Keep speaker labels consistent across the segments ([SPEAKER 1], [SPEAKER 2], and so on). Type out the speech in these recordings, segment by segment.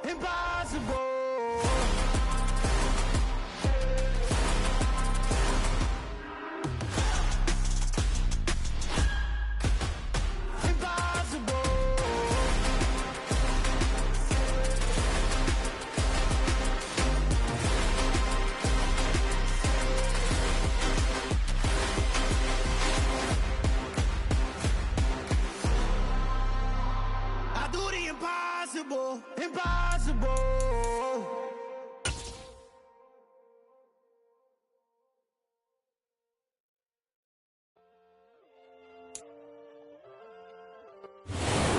[SPEAKER 1] impossible. Impossible, impossible.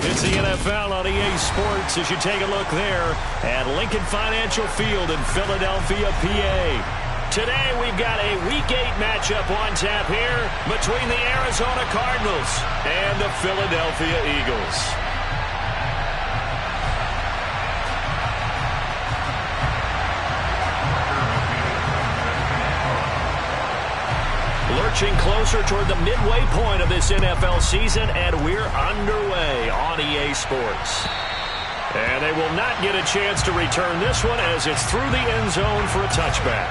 [SPEAKER 2] It's the NFL on EA Sports as you take a look there at Lincoln Financial Field in Philadelphia, PA. Today we've got a Week 8 matchup on tap here between the Arizona Cardinals and the Philadelphia Eagles. Lurching closer toward the midway point of this NFL season, and we're underway on EA Sports. And they will not get a chance to return this one as it's through the end zone for a touchback.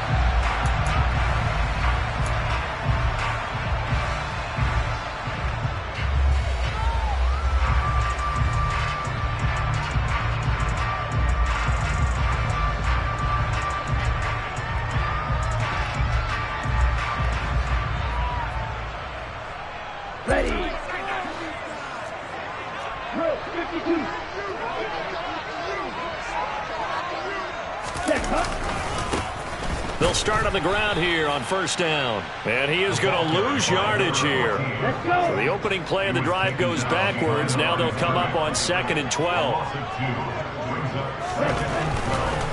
[SPEAKER 2] They'll start on the ground here on first down. And he is going to lose yardage here. So the opening play of the drive goes backwards. Now they'll come up on 2nd and 12.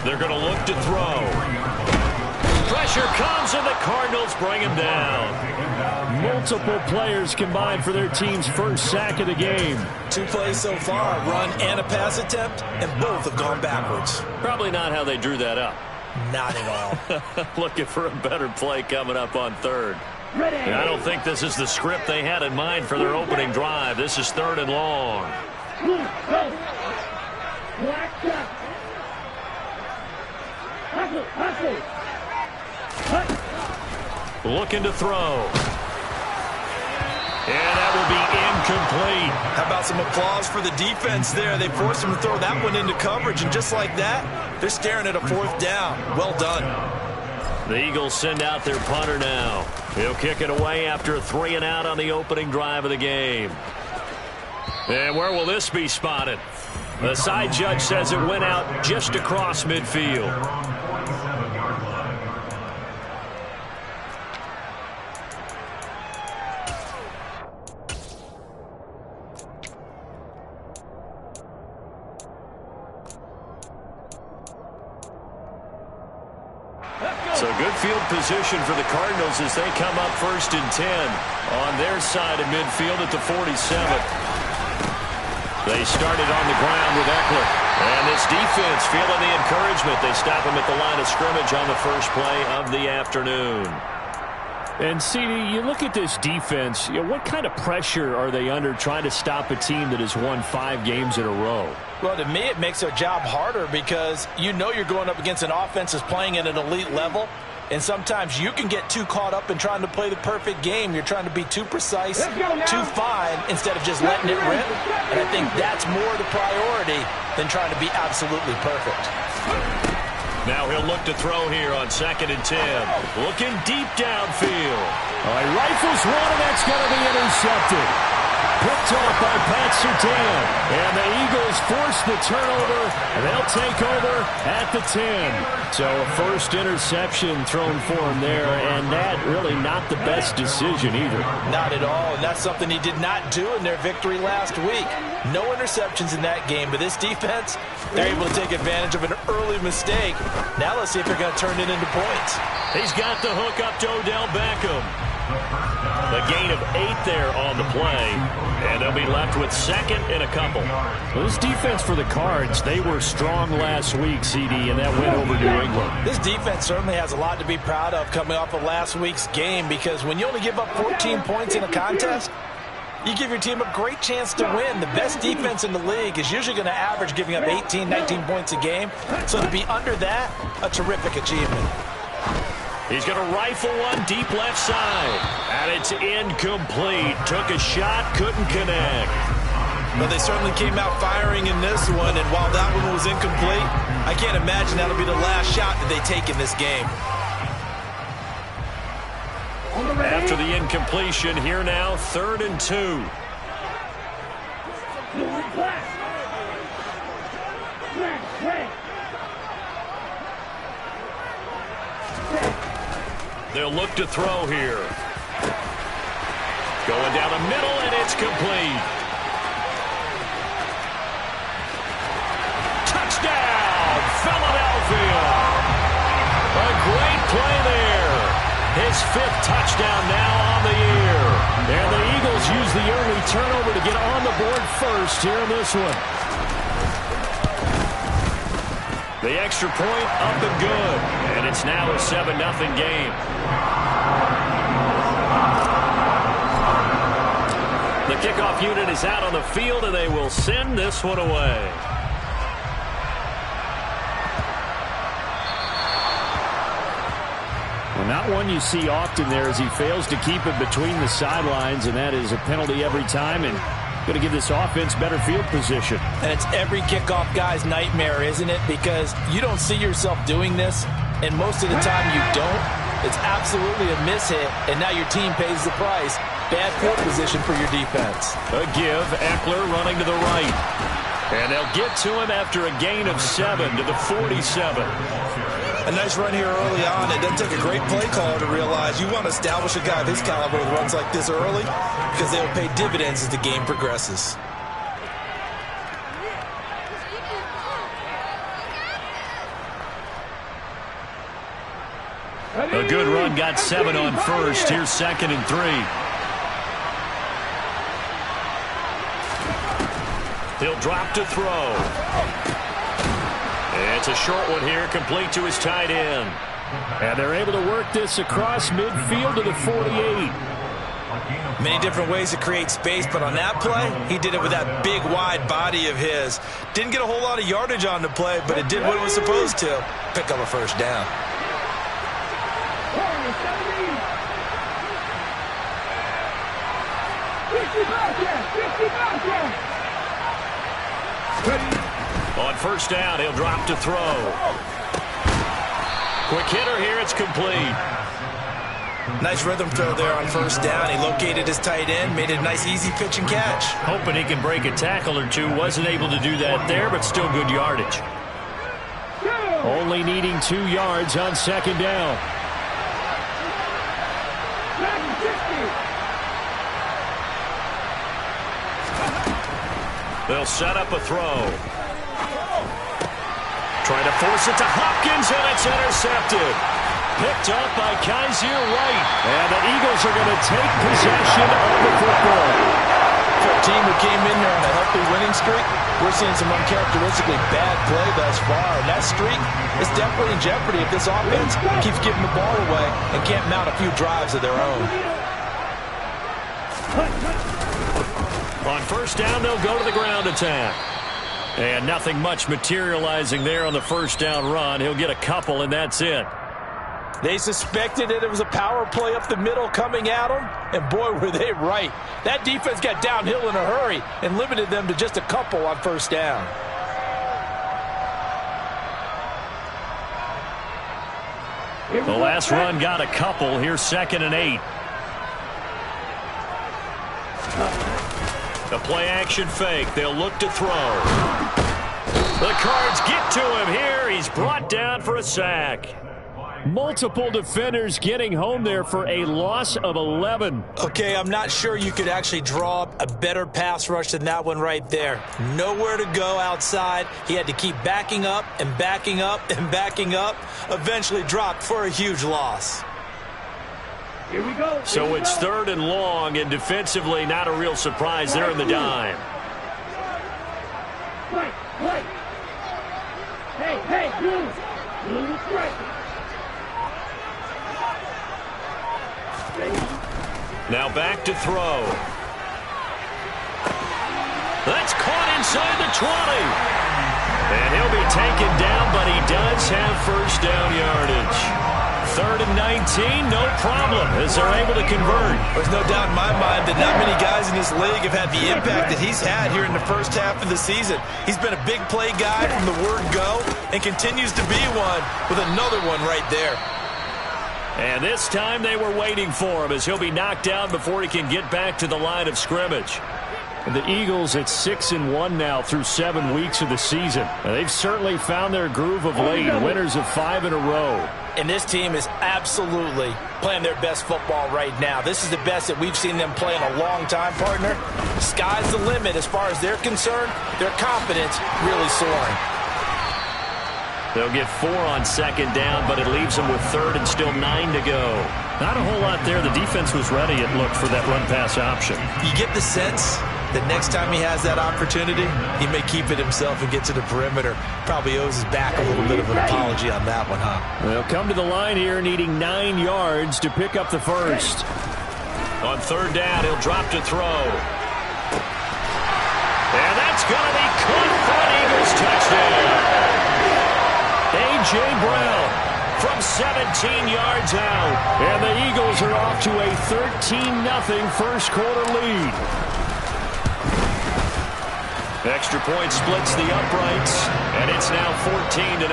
[SPEAKER 2] They're going to look to throw. Pressure comes, and the Cardinals bring him down. Multiple players combined for their team's first sack of the game.
[SPEAKER 3] 2 plays so far, run and a pass attempt, and both have gone backwards.
[SPEAKER 2] Probably not how they drew that up.
[SPEAKER 3] Not at all.
[SPEAKER 2] Looking for a better play coming up on 3rd. I don't think this is the script they had in mind for their opening drive. This is 3rd and long. Looking to throw. And that will be incomplete.
[SPEAKER 3] How about some applause for the defense there? They forced him to throw that one into coverage, and just like that, they're staring at a 4th down. Well done.
[SPEAKER 2] The Eagles send out their punter now. He'll kick it away after a 3 and out on the opening drive of the game. And where will this be spotted? The side judge says it went out just across midfield. So good field position for the Cardinals as they come up 1st and 10 on their side of midfield at the 47. They started on the ground with Eckler. And this defense feeling the encouragement. They stop him at the line of scrimmage on the first play of the afternoon.
[SPEAKER 4] And, CD, you look at this defense, what kind of pressure are they under trying to stop a team that has won 5 games in a row?
[SPEAKER 3] Well, to me, it makes their job harder because you know you're going up against an offense that's playing at an elite level. And sometimes you can get too caught up in trying to play the perfect game. You're trying to be too precise, too fine, instead of just letting it rip. And I think that's more the priority than trying to be absolutely perfect.
[SPEAKER 2] Now he'll look to throw here on 2nd and 10. Looking deep downfield.
[SPEAKER 4] He rifles one, and that's going to be intercepted. Picked off by Pat Surtain. And the Eagles force the turnover, and they'll take over at the 10. So a first interception thrown for him there, and that really not the best decision either.
[SPEAKER 3] Not at all, and that's something he did not do in their victory last week. No interceptions in that game, but this defense, they're able to take advantage of an early mistake. Now let's see if they're going to turn it into points.
[SPEAKER 2] He's got the hook up to Odell Beckham. The gain of 8 there on the play, and they'll be left with 2nd and a couple.
[SPEAKER 4] Well, this defense for the Cards, they were strong last week, CD, and that went over New England.
[SPEAKER 3] This defense certainly has a lot to be proud of coming off of last week's game because when you only give up 14 points in a contest, You give your team a great chance to win. The best defense in the league is usually going to average giving up 18, 19 points a game. So to be under that, a terrific achievement.
[SPEAKER 2] He's going to rifle one deep left side. And it's incomplete. Took a shot, couldn't connect.
[SPEAKER 3] Well, they certainly came out firing in this one, and while that one was incomplete, I can't imagine that'll be the last shot that they take in this game.
[SPEAKER 2] After the incompletion, here now, 3rd and 2. They'll look to throw here. Going down the middle, and it's complete. Touchdown, Philadelphia! A great play there. His 5th touchdown now on the year. And the Eagles use the early turnover to get on the board first here in this one. The extra point up and good. And it's now a 7-0 game. The kickoff unit is out on the field, and they will send this one away.
[SPEAKER 4] Well, not one you see often there as he fails to keep it between the sidelines, and that is a penalty every time, and going to give this offense better field position.
[SPEAKER 3] And it's every kickoff guy's nightmare, isn't it? Because you don't see yourself doing this, and most of the time you don't. It's absolutely a mishit, and now your team pays the price. Bad field position for your defense.
[SPEAKER 2] A give, Eckler running to the right. And they'll get to him after a gain of 7 to the 47.
[SPEAKER 3] A nice run here early on. It doesn't take a great play caller to realize you want to establish a guy of his caliber with runs like this early because they'll pay dividends as the game progresses.
[SPEAKER 2] A good run, got 7 on first. Here's 2nd and 3. He'll drop to throw. It's a short one here, complete to his tight end.
[SPEAKER 4] And they're able to work this across midfield to the 48.
[SPEAKER 3] Many different ways to create space, but on that play, he did it with that big, wide body of his. Didn't get a whole lot of yardage on the play, but it did what it was supposed to. Pick up a first down.
[SPEAKER 2] On first down, he'll drop to throw. Quick hitter here, it's complete.
[SPEAKER 3] Nice rhythm throw there on first down. He located his tight end, made a nice easy pitch and catch.
[SPEAKER 2] Hoping he can break a tackle or two. Wasn't able to do that there, but still good yardage.
[SPEAKER 4] Only needing 2 yards on 2nd down.
[SPEAKER 2] They'll set up a throw. Trying to force it to Hopkins, and it's intercepted. Picked up by Kaiser Wright. And the Eagles are going to take possession of the football.
[SPEAKER 3] For a team who came in here on a healthy winning streak, we're seeing some uncharacteristically bad play thus far. And that streak is definitely in jeopardy if this offense keeps giving the ball away and can't mount a few drives of their own.
[SPEAKER 2] On first down, they'll go to the ground attack. And nothing much materializing there on the first down run. He'll get a couple, and that's it.
[SPEAKER 3] They suspected that it was a power play up the middle coming at them, and boy, were they right. That defense got downhill in a hurry and limited them to just a couple on first down.
[SPEAKER 2] The last run got a couple. Here's 2nd and 8. The play-action fake. They'll look to throw. The Cards get to him here. He's brought down for a sack.
[SPEAKER 4] Multiple defenders getting home there for a loss of 11.
[SPEAKER 3] Okay, I'm not sure you could actually draw up a better pass rush than that one right there. Nowhere to go outside. He had to keep backing up and backing up and backing up. Eventually dropped for a huge loss.
[SPEAKER 4] Here we go.
[SPEAKER 2] So it's 3rd and long, and defensively not a real surprise there in the dime.
[SPEAKER 4] Hey,
[SPEAKER 2] Now back to throw. That's caught inside the 20. And he'll be taken down, but he does have first down yardage. 3rd and 19, no problem, as they're able to convert.
[SPEAKER 3] There's no doubt in my mind that not many guys in this league have had the impact that he's had here in the first half of the season. He's been a big play guy from the word go and continues to be one with another one right there.
[SPEAKER 2] And this time they were waiting for him as he'll be knocked down before he can get back to the line of scrimmage.
[SPEAKER 4] The Eagles at 6-1 now through 7 weeks of the season. They've certainly found their groove of late, winners of 5 in a row.
[SPEAKER 3] And this team is absolutely playing their best football right now. This is the best that we've seen them play in a long time, partner. Sky's the limit as far as they're concerned. Their confidence really soaring.
[SPEAKER 2] They'll get 4 on 2nd down, but it leaves them with 3rd and still 9 to go.
[SPEAKER 4] Not a whole lot there. The defense was ready, it looked, for that run-pass option.
[SPEAKER 3] You get the sense that next time he has that opportunity, he may keep it himself and get to the perimeter. Probably owes his back a little bit of an apology on that one, huh?
[SPEAKER 4] They'll come to the line here needing 9 yards to pick up the first.
[SPEAKER 2] On 3rd down, he'll drop to throw. And that's going to be caught for an Eagles touchdown. A.J. Brown from 17 yards out. And the Eagles are off to a 13-0 first quarter lead. Extra point splits the uprights, and it's now 14-0.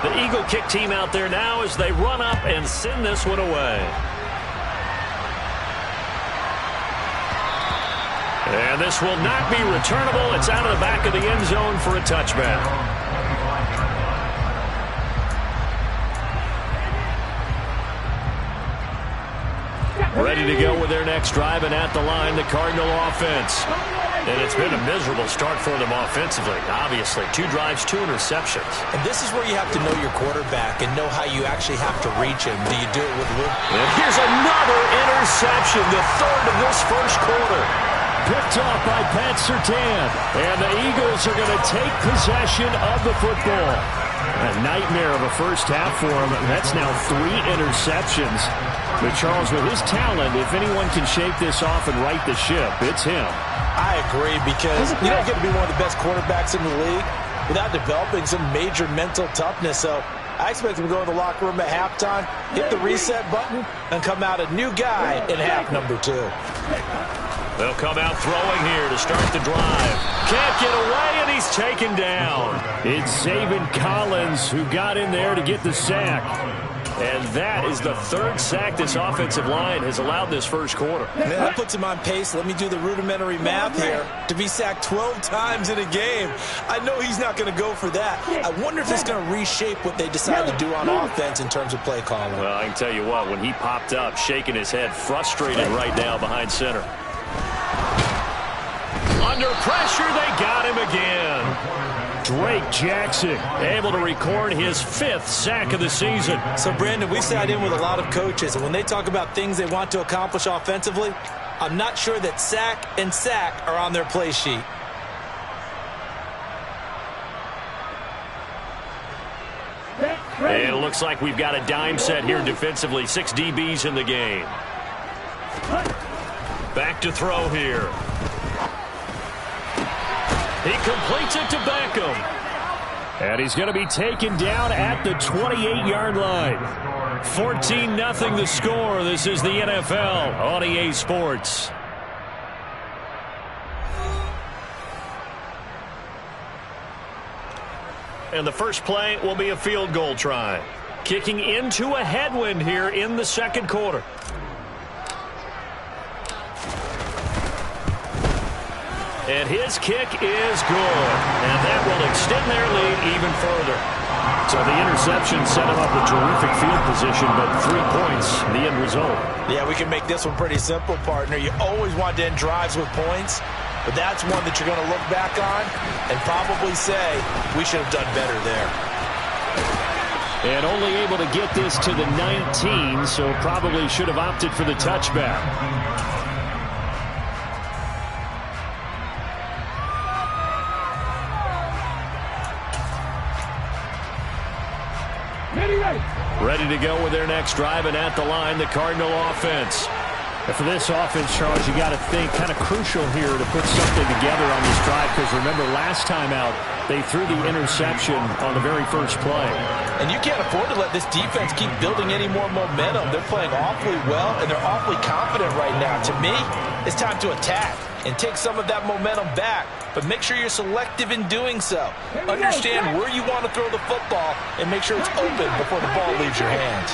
[SPEAKER 2] The Eagle kick team out there now as they run up and send this one away. And this will not be returnable. It's out of the back of the end zone for a touchback. Ready to go with their next drive, and at the line, the Cardinal offense. And it's been a miserable start for them offensively, obviously. 2 drives, 2 interceptions.
[SPEAKER 3] And this is where you have to know your quarterback and know how you actually have to reach him. Do you do it with Luke?
[SPEAKER 2] And here's another interception, the 3rd of this first quarter.
[SPEAKER 4] Picked off by Pat Surtain. And the Eagles are going to take possession of the football. A nightmare of a first half for him. That's now 3 interceptions. But Charles, with his talent, if anyone can shake this off and right the ship, it's him.
[SPEAKER 3] I agree, because you don't get to be one of the best quarterbacks in the league without developing some major mental toughness. So I expect him to go in the locker room at halftime, hit the reset button, and come out a new guy in half number 2.
[SPEAKER 2] They'll come out throwing here to start the drive. Can't get away, and he's taken down.
[SPEAKER 4] It's Zaven Collins who got in there to get the sack.
[SPEAKER 2] And that is the 3rd sack this offensive line has allowed this first quarter.
[SPEAKER 3] Man, that puts him on pace. Let me do the rudimentary math here. To be sacked 12 times in a game, I know he's not going to go for that. I wonder if it's going to reshape what they decide to do on offense in terms of play calling.
[SPEAKER 2] Well, I can tell you what, when he popped up, shaking his head, frustrated right now behind center. Under pressure, they got him again.
[SPEAKER 4] Drake Jackson
[SPEAKER 2] able to record his 5th sack of the season.
[SPEAKER 3] So, Brandon, we sat in with a lot of coaches, and when they talk about things they want to accomplish offensively, I'm not sure that sack and sack are on their play sheet.
[SPEAKER 2] And it looks like we've got a dime set here defensively. 6 DBs in the game. Back to throw here. He completes it to Beckham.
[SPEAKER 4] And he's going to be taken down at the 28-yard line.
[SPEAKER 2] 14-0 the score. This is the NFL on EA Sports. And the first play will be a field goal try. Kicking into a headwind here in the second quarter. And his kick is good. And that will extend their lead even further.
[SPEAKER 4] So the interception set him up with terrific field position, but 3 points, the end result.
[SPEAKER 3] Yeah, we can make this one pretty simple, partner. You always want to end drives with points, but that's one that you're going to look back on and probably say, we should have done better there.
[SPEAKER 4] And only able to get this to the 19, so probably should have opted for the touchback.
[SPEAKER 2] Ready to go with their next drive, and at the line, the Cardinal offense.
[SPEAKER 4] And for this offense, Charles, you got to think kind of crucial here to put something together on this drive, because remember last time out, they threw the interception on the very first play.
[SPEAKER 3] And you can't afford to let this defense keep building any more momentum. They're playing awfully well, and they're awfully confident right now. To me, it's time to attack and take some of that momentum back. But make sure you're selective in doing so. Understand where you want to throw the football and make sure it's open before the ball leaves your hands.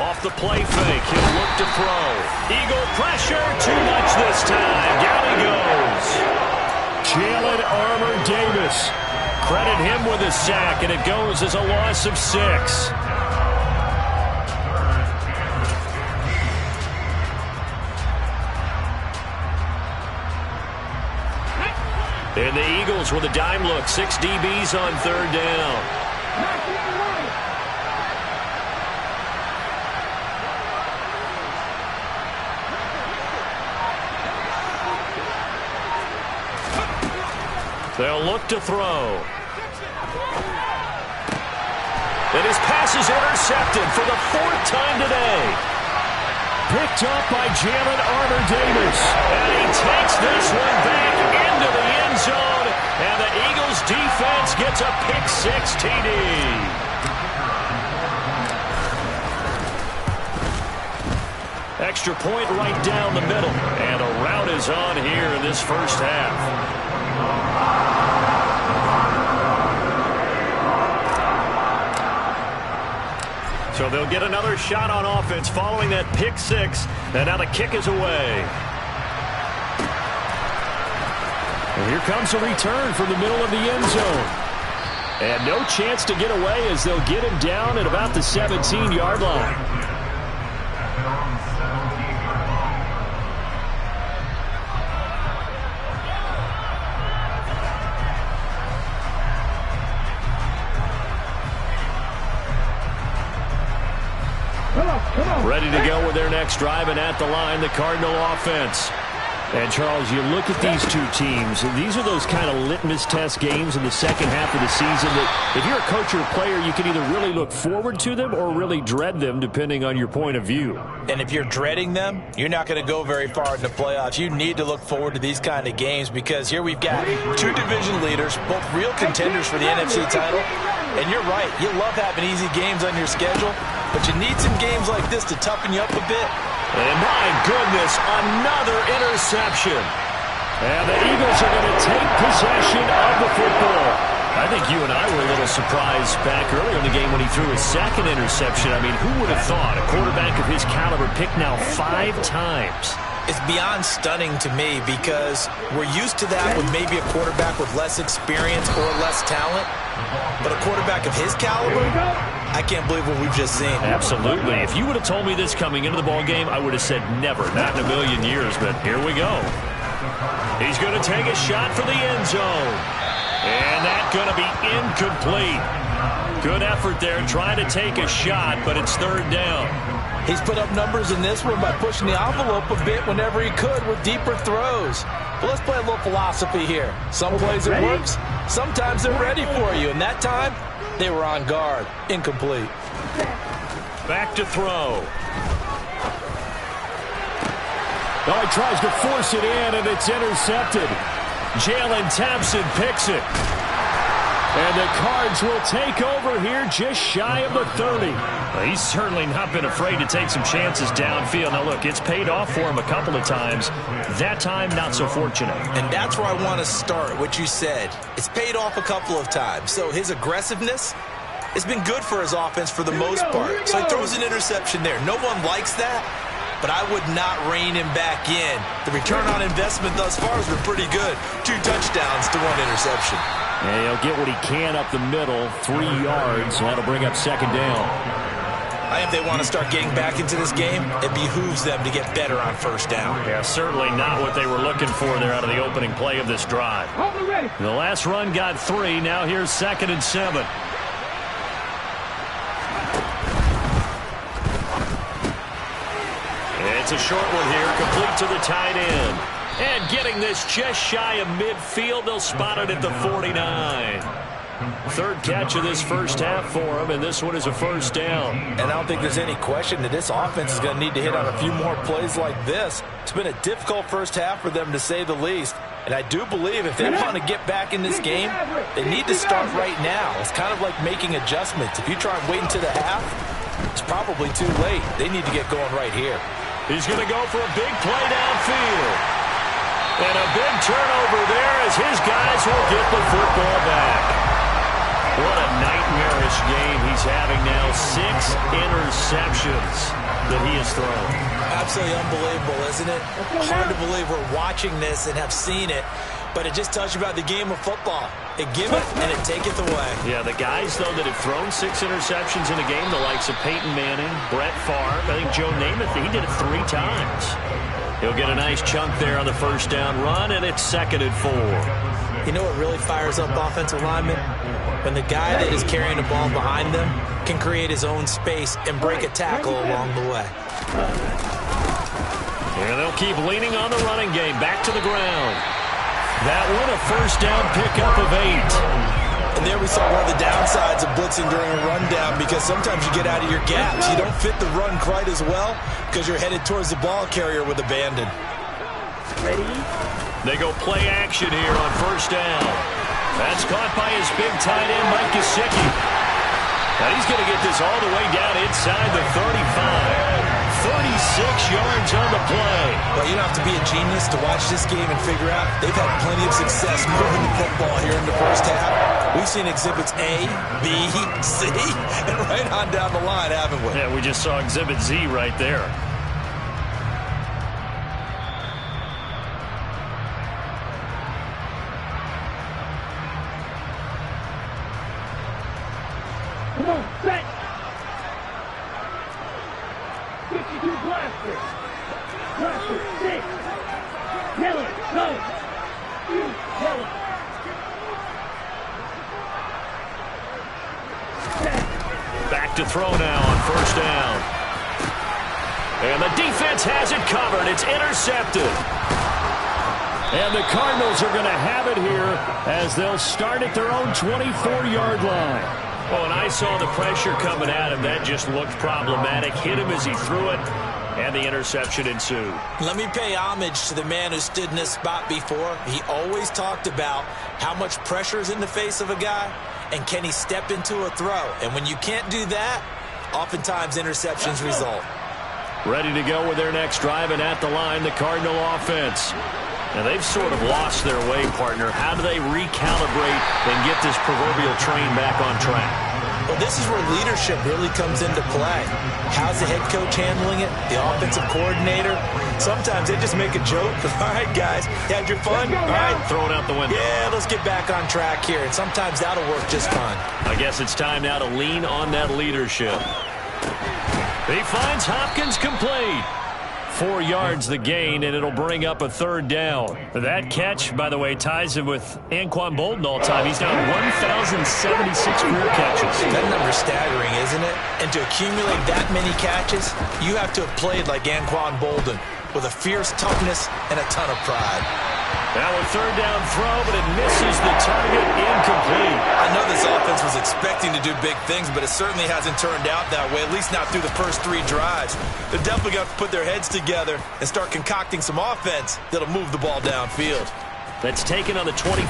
[SPEAKER 2] Off the play fake, he'll look to throw. Eagle pressure, too much this time. Down he goes.
[SPEAKER 4] Jalen Armour-Davis.
[SPEAKER 2] Credit him with a sack, and it goes as a loss of 6. And the Eagles with a dime look. 6 DBs on third down. They'll look to throw. And his pass is intercepted for the 4th time today.
[SPEAKER 4] Picked up by Jalen Armour-Davis.
[SPEAKER 2] And he takes this one back into the end zone. And the Eagles defense gets a pick-6 TD. Extra point right down the middle. And a rout is on here in this first half. So they'll get another shot on offense following that pick-6. And now the kick is away.
[SPEAKER 4] And here comes a return from the middle of the end zone. And no chance to get away as they'll get him down at about the 17-yard line.
[SPEAKER 2] Ready to go with their next drive, and at the line, the Cardinal offense.
[SPEAKER 4] And, Charles, you look at these two teams, and these are those kind of litmus test games in the second half of the season that if you're a coach or a player, you can either really look forward to them or really dread them, depending on your point of view.
[SPEAKER 3] And if you're dreading them, you're not going to go very far in the playoffs. You need to look forward to these kind of games because here we've got 2 division leaders, both real contenders for the NFC title. And you're right, you love having easy games on your schedule, but you need some games like this to toughen you up a bit.
[SPEAKER 2] And my goodness, another interception.
[SPEAKER 4] And the Eagles are going to take possession of the football.
[SPEAKER 2] I think you and I were a little surprised back earlier in the game when he threw his 2nd interception. I mean, who would have thought a quarterback of his caliber picked now 5 times?
[SPEAKER 3] It's beyond stunning to me because we're used to that with maybe a quarterback with less experience or less talent. But a quarterback of his caliber, I can't believe what we've just seen.
[SPEAKER 2] Absolutely. If you would have told me this coming into the ball game, I would have said never, not in a million years. But here we go. He's going to take a shot for the end zone. And that's going to be incomplete. Good effort there trying to take a shot, but it's 3rd down.
[SPEAKER 3] He's put up numbers in this one by pushing the envelope a bit whenever he could with deeper throws. But let's play a little philosophy here. Some plays it works, sometimes they're ready for you. And that time, they were on guard. Incomplete.
[SPEAKER 2] Back to throw.
[SPEAKER 4] Oh, he tries to force it in, and it's intercepted.
[SPEAKER 2] Jalen Thompson picks it.
[SPEAKER 4] And the Cards will take over here just shy of the 30.
[SPEAKER 2] Well, he's certainly not been afraid to take some chances downfield. Now, look, it's paid off for him a couple of times. That time, not so fortunate.
[SPEAKER 3] And that's where I want to start, what you said. It's paid off a couple of times. So his aggressiveness has been good for his offense for the most part. So he throws an interception there. No one likes that, but I would not rein him back in. The return on investment thus far has been pretty good. 2 touchdowns to 1 interception.
[SPEAKER 4] And he'll get what he can up the middle, 3 yards. That'll bring up 2nd down.
[SPEAKER 3] I think they want to start getting back into this game. It behooves them to get better on 1st down.
[SPEAKER 2] Yeah, certainly not what they were looking for there out of the opening play of this drive.
[SPEAKER 4] The last run got 3. Now here's 2nd and 7.
[SPEAKER 2] It's a short one here, complete to the tight end. And getting this just shy of midfield, they'll spot it at the 49. Third catch of this first half for him, and this one is a first down.
[SPEAKER 3] And I don't think there's any question that this offense is going to need to hit on a few more plays like this. It's been a difficult first half for them, to say the least. And I do believe if they want to get back in this game, they need to start right now. It's kind of like making adjustments. If you try and wait until the half, it's probably too late. They need to get going right here.
[SPEAKER 2] He's going to go for a big play downfield. And a big turnover there as his guys will get the football back. What a nightmarish game he's having now. 6 interceptions that he has thrown.
[SPEAKER 3] Absolutely unbelievable, isn't it? Hard to believe we're watching this and have seen it, but it just tells you about the game of football. It giveth and it taketh away.
[SPEAKER 2] Yeah, the guys, though, that have thrown 6 interceptions in a game, the likes of Peyton Manning, Brett Favre, I think Joe Namath, he did it 3 times. He'll get a nice chunk there on the first down run, and it's 2nd and 4.
[SPEAKER 3] You know what really fires up offensive linemen? When the guy that is carrying the ball behind them can create his own space and break a tackle along the way.
[SPEAKER 2] And they'll keep leaning on the running game. Back to the ground. That one a first down pickup of 8.
[SPEAKER 3] And there we saw one of the downsides of blitzing during a rundown, because sometimes you get out of your gaps. You don't fit the run quite as well because you're headed towards the ball carrier with abandon.
[SPEAKER 1] Ready?
[SPEAKER 2] They go play action here on first down. That's caught by his big tight end, Mike Gesicki. Now he's going to get this all the way down inside the 35. 36 yards on the play.
[SPEAKER 3] Well, you don't have to be a genius to watch this game and figure out they've had plenty of success moving the football here in the first half. We've seen exhibits A, B, C, and right on down the line, haven't we?
[SPEAKER 2] Yeah, we just saw exhibit Z right there.
[SPEAKER 1] Come on, set. 52 blaster. Blaster, 6. Yellow, go. Yellow.
[SPEAKER 2] Back to throw now on first down. And the defense has it covered. It's intercepted. And the Cardinals are going to have it here as they'll start at their own 24-yard line. Oh, and I saw the pressure coming at him. That just looked problematic. Hit him as he threw it, and the interception ensued.
[SPEAKER 3] Let me pay homage to the man who stood in this spot before. He always talked about how much pressure is in the face of a guy, and can he step into a throw. And when you can't do that, oftentimes interceptions result.
[SPEAKER 2] Ready to go with their next drive, and at the line, the Cardinal offense. Now, they've sort of lost their way, partner. How do they recalibrate and get this proverbial train back on track?
[SPEAKER 3] Well, this is where leadership really comes into play. How's the head coach handling it? The offensive coordinator? Sometimes they just make a joke. All right, guys, you had your fun? All right.
[SPEAKER 2] Throw it out the window.
[SPEAKER 3] Yeah, let's get back on track here. And sometimes that'll work just fine.
[SPEAKER 2] I guess it's time now to lean on that leadership. He finds Hopkins complete. 4 yards the gain, and it'll bring up a third down. That catch, by the way, ties him with Anquan Bolden all time. He's down 1,076 career catches.
[SPEAKER 3] That number's staggering, isn't it? And to accumulate that many catches, you have to have played like Anquan Bolden, with a fierce toughness and a ton of pride.
[SPEAKER 2] Now a third down throw, but it misses the target. Incomplete.
[SPEAKER 3] I know this offense was expecting to do big things, but it certainly hasn't turned out that way, at least not through the first 3 drives. They're definitely going to put their heads together and start concocting some offense that'll move the ball downfield.
[SPEAKER 2] That's taken on the 25.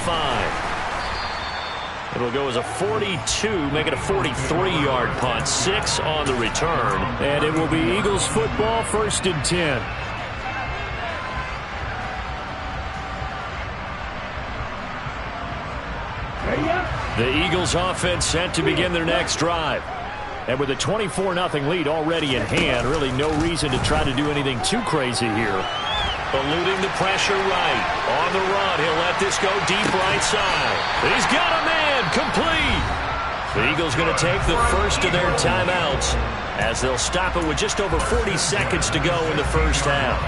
[SPEAKER 2] It'll go as a 42, make it a 43-yard punt. 6 on the return. And it will be Eagles football, 1st and 10. The Eagles offense set to begin their next drive. And with a 24-0 lead already in hand, really no reason to try to do anything too crazy here. Eluding the pressure right. On the run, he'll let this go deep right side. He's got a man, complete. The Eagles going to take the first of their timeouts as they'll stop it with just over 40 seconds to go in the first half.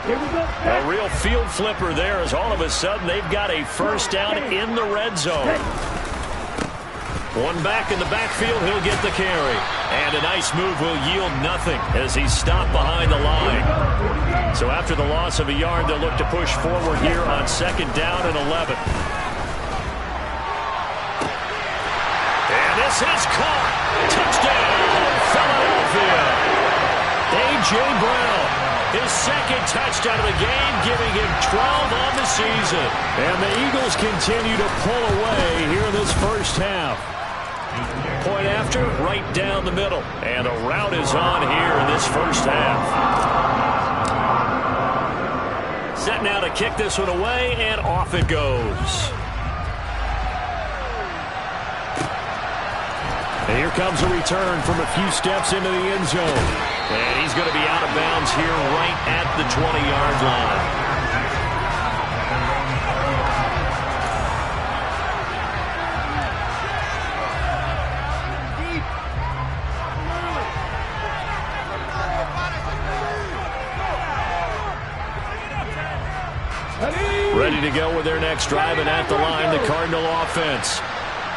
[SPEAKER 2] A real field flipper there as all of a sudden they've got a first down in the red zone. One back in the backfield, he'll get the carry. And a nice move will yield nothing as he's stopped behind the line. So after the loss of a yard, they'll look to push forward here on 2nd down and 11. This is caught. Touchdown, Philadelphia. A.J. Brown, his second touchdown of the game, giving him 12 on the season. And the Eagles continue to pull away here in this first half. Point after, right down the middle. And a route is on here in this first half. Set now to kick this one away, and off it goes. And here comes a return from a few steps into the end zone. And he's going to be out of bounds here right at the 20-yard line. Ready to go with their next drive, and at the line, the Cardinal offense.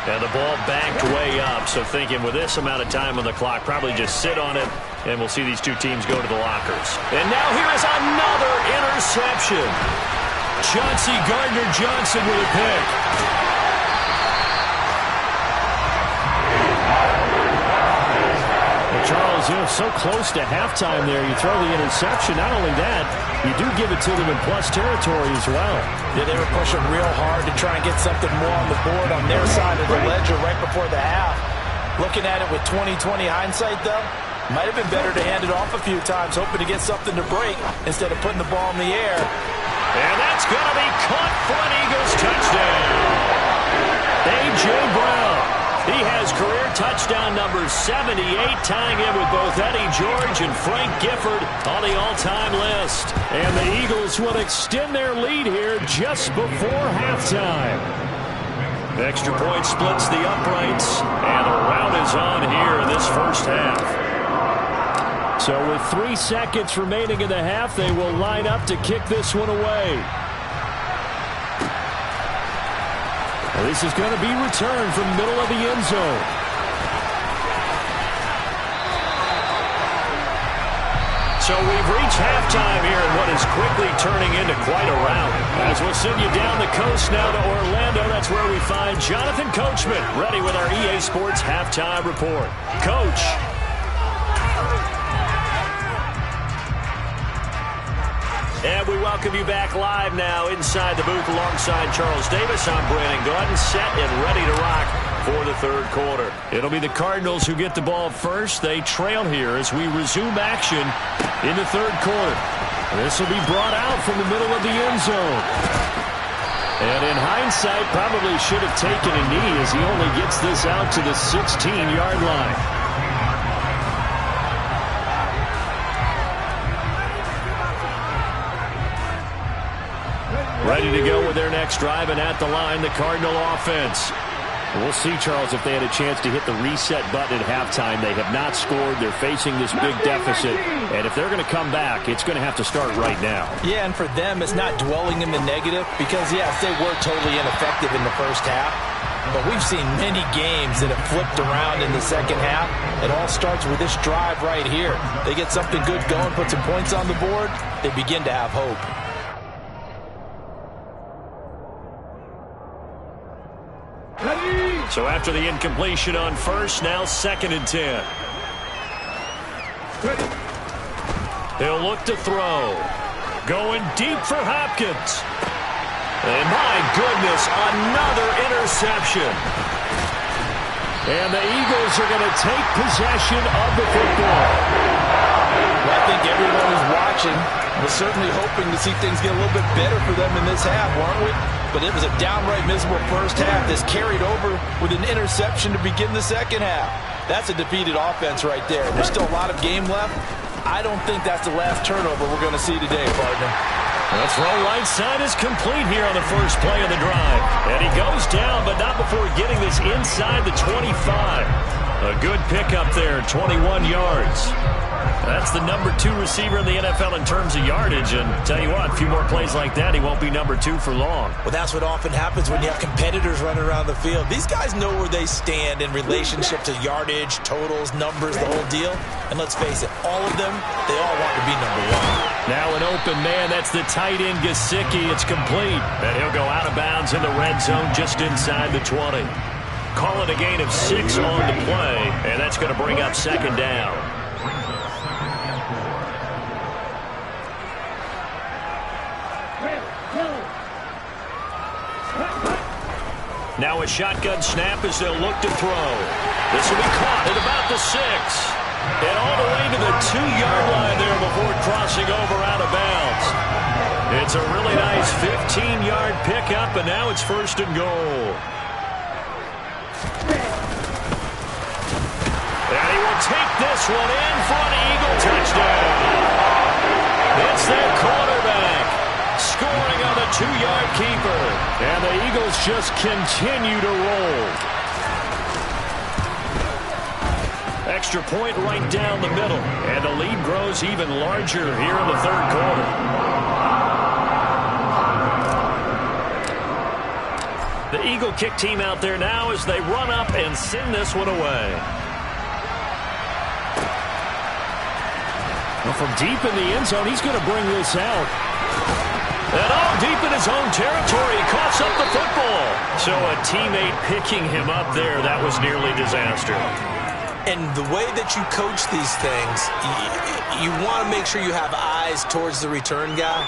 [SPEAKER 2] And the ball backed way up, so thinking with this amount of time on the clock, probably just sit on it, and we'll see these two teams go to the lockers. And now here is another interception. Chauncey Gardner-Johnson with a pick. Well, Charles, so close to halftime there, you throw the interception. Not only that, you do give it to them in plus territory as well.
[SPEAKER 3] Yeah, they were pushing real hard to try and get something more on the board on their side of the ledger right before the half. Looking at it with 20/20 hindsight, though, might have been better to hand it off a few times, hoping to get something to break instead of putting the ball in the air.
[SPEAKER 2] And that's going to be caught for an Eagles touchdown. A.J. Brown. He has career touchdown number 78, tying in with both Eddie George and Frank Gifford on the all-time list. And the Eagles will extend their lead here just before halftime. Extra point splits the uprights, and a rout is on here in this first half. So with 3 seconds remaining in the half, they will line up to kick this one away. Well, this is going to be returned from the middle of the end zone. So we've reached halftime here in what is quickly turning into quite a rout. As we'll send you down the coast now to Orlando, that's where we find Jonathan Coachman, ready with our EA Sports Halftime Report. Coach. And we welcome you back live now inside the booth alongside Charles Davis. I'm Brandon Gordon, set and ready to rock for the third quarter. It'll be the Cardinals who get the ball first. They trail here as we resume action in the third quarter. This will be brought out from the middle of the end zone. And in hindsight, probably should have taken a knee as he only gets this out to the 16-yard line. Ready to go with their next drive, and at the line, the Cardinal offense. We'll see, Charles, if they had a chance to hit the reset button at halftime. They have not scored. They're facing this big deficit. And if they're going to come back, it's going to have to start right now.
[SPEAKER 3] Yeah, and for them, it's not dwelling in the negative because, yes, they were totally ineffective in the first half. But we've seen many games that have flipped around in the second half. It all starts with this drive right here. They get something good going, put some points on the board, they begin to have hope.
[SPEAKER 2] So after the incompletion on first, now 2nd and 10. He'll look to throw. Going deep for Hopkins. And my goodness, another interception. And the Eagles are going to take possession of the football.
[SPEAKER 3] Well, I think everyone who's watching was certainly hoping to see things get a little bit better for them in this half, weren't we? But it was a downright miserable first half that's carried over with an interception to begin the second half. That's a defeated offense right there. There's still a lot of game left. I don't think that's the last turnover we're going to see today, partner.
[SPEAKER 2] The throw right side is complete here on the first play of the drive. And he goes down, but not before getting this inside the 25. A good pickup there, 21 yards. That's the number 2 receiver in the NFL in terms of yardage. And tell you what, a few more plays like that, he won't be number 2 for long.
[SPEAKER 3] Well, that's what often happens when you have competitors running around the field. These guys know where they stand in relationship to yardage, totals, numbers, the whole deal. And let's face it, all of them, they all want to be number 1.
[SPEAKER 2] Now an open man, that's the tight end Gesicki. It's complete. And he'll go out of bounds in the red zone just inside the 20. Call it a gain of 6 on the play, and that's going to bring up second down. Now a shotgun snap as they'll look to throw. This will be caught at about the 6. And all the way to the 2-yard line there before crossing over out of bounds. It's a really nice 15-yard pickup, and now it's first and goal. And he will take this one in for an Eagle touchdown. It's their quarterback scoring on the 2-yard keeper.
[SPEAKER 4] And the Eagles just continue to roll.
[SPEAKER 2] Extra point right down the middle. And the lead grows even larger here in the third quarter. The Eagle kick team out there now as they run up and send this one away.
[SPEAKER 4] Well, from deep in the end zone, he's going to bring this out.
[SPEAKER 2] And all deep in his own territory, he coughs up the football. So a teammate picking him up there, that was nearly disaster.
[SPEAKER 3] And the way that you coach these things, you want to make sure you have eyes towards the return guy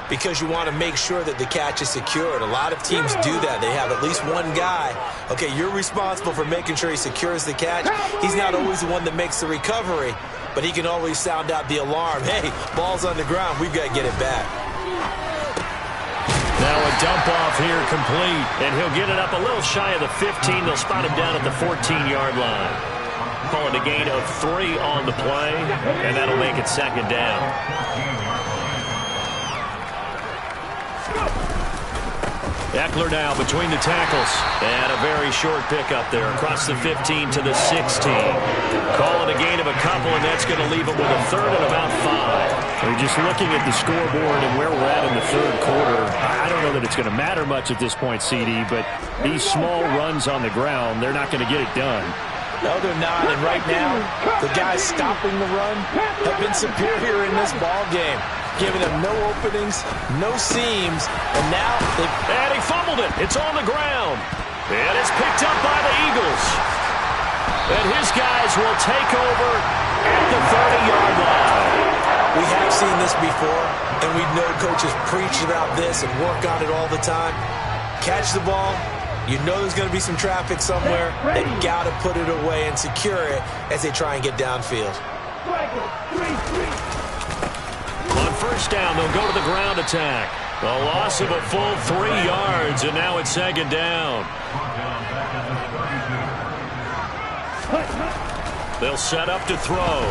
[SPEAKER 3] because you want to make sure that the catch is secured. A lot of teams do that. They have at least one guy. Okay, you're responsible for making sure he secures the catch. He's not always the one that makes the recovery, but he can always sound out the alarm. Hey, ball's on the ground. We've got to get it back.
[SPEAKER 2] Now a dump off here complete, and he'll get it up a little shy of the 15. They'll spot him down at the 14-yard line. Call it a gain of 3 on the play, and that'll make it second down. Eckler now between the tackles, and a very short pickup there across the 15 to the 16. Call it a gain of a couple, and that's going to leave him with a third and about 5.
[SPEAKER 4] We're just looking at the scoreboard and where we're at in the third quarter. I don't know that it's going to matter much at this point, CD, but these small runs on the ground, they're not going to get it done.
[SPEAKER 3] No, they're not. And right now, the guys stopping the run have been superior in this ball game, giving them no openings, no seams, and now they...
[SPEAKER 2] And he fumbled it. It's on the ground. And it's picked up by the Eagles. And his guys will take over at the 30-yard line.
[SPEAKER 3] We have seen this before, and we know coaches preach about this and work on it all the time. Catch the ball. You know there's going to be some traffic somewhere. They got to put it away and secure it as they try and get downfield.
[SPEAKER 2] On first down, they'll go to the ground attack. A loss of a full 3 yards, and now it's second down. They'll set up to throw.